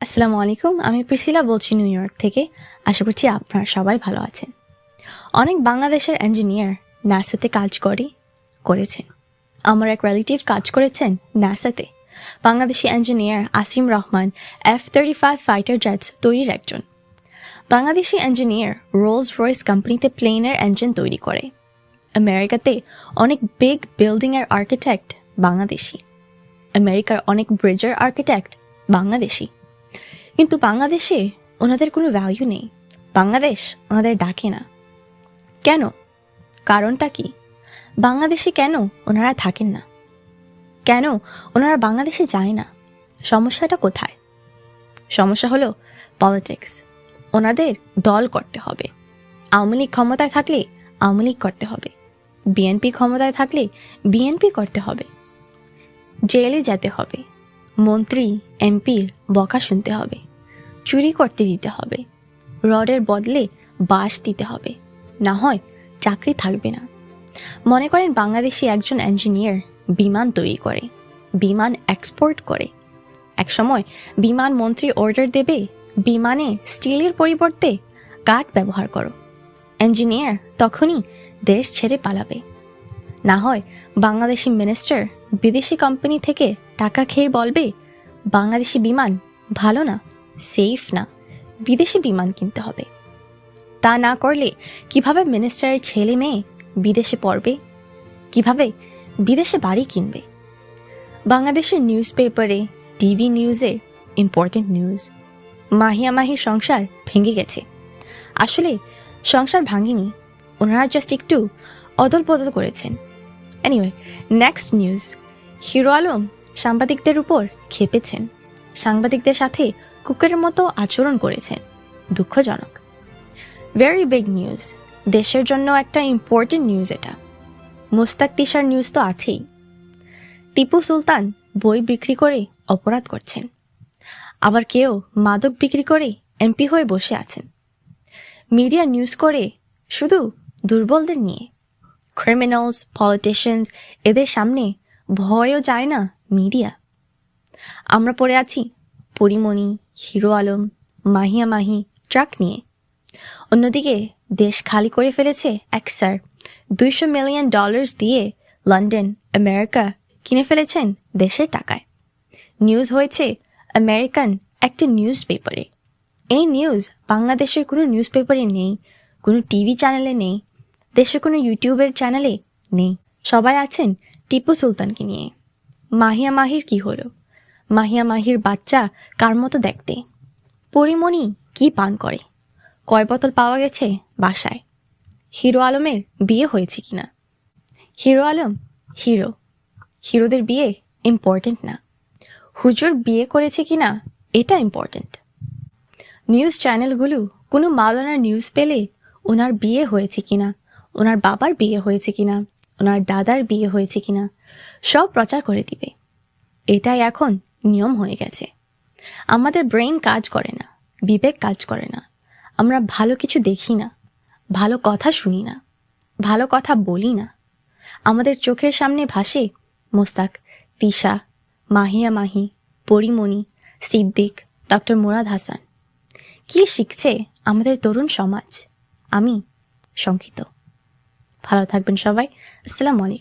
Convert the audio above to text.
আসসালামু আলাইকুম, আমি প্রিসিলা বলছি নিউ ইয়র্ক থেকে। আশা করছি আপনারা সবাই ভালো আছেন। অনেক বাংলাদেশের ইঞ্জিনিয়ার নাসাতে কাজ করেছেন। আমার এক রিলেটিভ কাজ করেছেন নাসাতে। Bangladeshi engineer Asim Rahman F-35 fighter jets তৈরির একজন। বাংলাদেশি ইঞ্জিনিয়ার রোলস রয়েস কোম্পানিতে প্লেনের ইঞ্জিন তৈরি করে। আমেরিকাতে অনেক বিগ বিল্ডিংয়ের আর্কিটেক্ট বাংলাদেশি। আমেরিকার অনেক ব্রিজের আর্কিটেক্ট বাংলাদেশি। কিন্তু বাংলাদেশে ওনাদের কোনো ভ্যালু নেই। বাংলাদেশ ওনাদের ডাকে না। কেন? কারণটা কি? বাংলাদেশে কেন ওনারা থাকেন না? কেন ওনারা বাংলাদেশে যায় না? সমস্যাটা কোথায়? সমস্যা হলো পলিটিক্স। ওনাদের দল করতে হবে। আওয়ামী লীগ ক্ষমতায় থাকলে আওয়ামী লীগ করতে হবে, বিএনপি ক্ষমতায় থাকলে বিএনপি করতে হবে, জেলে যেতে হবে, মন্ত্রী এমপির বকা শুনতে হবে, চুরি করতে দিতে হবে, রডের বদলে বাঁশ দিতে হবে, না হয় চাকরি থাকবে না। মনে করেন বাংলাদেশি একজন ইঞ্জিনিয়ার বিমান তৈরি করে, বিমান এক্সপোর্ট করে। একসময় বিমান মন্ত্রী অর্ডার দেবে, বিমানে স্টিলের পরিবর্তে কাঠ ব্যবহার করো। ইঞ্জিনিয়ার তখনই দেশ ছেড়ে পালাবে। না হয় বাংলাদেশি মিনিস্টার বিদেশি কোম্পানি থেকে টাকা খেয়ে বলবে, বাংলাদেশি বিমান ভালো না, সেফ না, বিদেশি বিমান কিনতে হবে। তা না করলে কিভাবে মিনিস্টারের ছেলে মেয়ে বিদেশে পড়বে? কিভাবে বিদেশে বাড়ি কিনবে? বাংলাদেশের নিউজ পেপারে, টিভি নিউজে ইম্পর্টেন্ট নিউজ, মাহিয়া মাহির সংসার ভেঙে গেছে। আসলে সংসার ভাঙেনি, ওনারা জাস্ট একটু অদল বদল করেছেন। Anyway, next news. Hero Alam সাংবাদিকদের উপর খেপেছেন, সাংবাদিকদের সাথে কুকুরের মতো আচরণ করেছেন। দুঃখজনক। ভেরি বিগ নিউজ, দেশের জন্য একটা ইম্পর্টেন্ট নিউজ এটা। মুস্তাক তিশার নিউজ তো আছেই। টিপু সুলতান বই বিক্রি করে অপরাধ করছেন, আবার কেউ মাদক বিক্রি করে এমপি হয়ে বসে আছেন। মিডিয়া নিউজ করে শুধু দুর্বলদের নিয়ে। ক্রিমিনালস, পলিটিশিয়ানস, এদের সামনে ভয়ও যায় না মিডিয়া। আমরা পড়ে আছি পরিমণি, হিরো আলম, মাহিয়া মাহি ট্রাক নিয়ে। অন্যদিকে দেশ খালি করে ফেলেছে এক স্যার, $200 মিলিয়ন দিয়ে লন্ডন, আমেরিকা কিনে ফেলেছেন দেশের টাকায়। নিউজ হয়েছে আমেরিকান একটা নিউজ পেপারে। এই নিউজ বাংলাদেশের কোনো নিউজ পেপারে নেই, কোনো টিভি চ্যানেলে নেই, দেশের কোনো ইউটিউবের চ্যানেলে নেই। সবাই আছেন টিপু সুলতানকে নিয়ে। মাহিয়া মাহির কি হলো? মাহিয়া মাহির বাচ্চা কার মতো দেখতে? পরিমণি কি পান করে? কয় বোতল পাওয়া গেছে বাসায়? হিরো আলমের বিয়ে হয়েছে কিনা? হিরো আলম হিরো, হিরোদের বিয়ে ইম্পর্টেন্ট না। হুজুর বিয়ে করেছে কিনা এটা ইম্পর্টেন্ট। নিউজ চ্যানেলগুলো কোনো মাওলানার নিউজ পেলে ওনার বিয়ে হয়েছে কিনা, ওনার বাবার বিয়ে হয়েছে কিনা, ওনার দাদার বিয়ে হয়েছে কিনা সব প্রচার করে দিবে। এটাই এখন নিয়ম হয়ে গেছে। আমাদের ব্রেন কাজ করে না, বিবেক কাজ করে না। আমরা ভালো কিছু দেখি না, ভালো কথা শুনি না, ভালো কথা বলি না। আমাদের চোখের সামনে ভাসে মোস্তাক, তিশা, মাহিয়া মাহি, পরিমণি, সিদ্দিক, ডক্টর মুরাদ হাসান। কি শিখছে আমাদের তরুণ সমাজ? আমি শঙ্কিত। ভালো থাকবেন সবাই। আসসালামু আলাইকুম।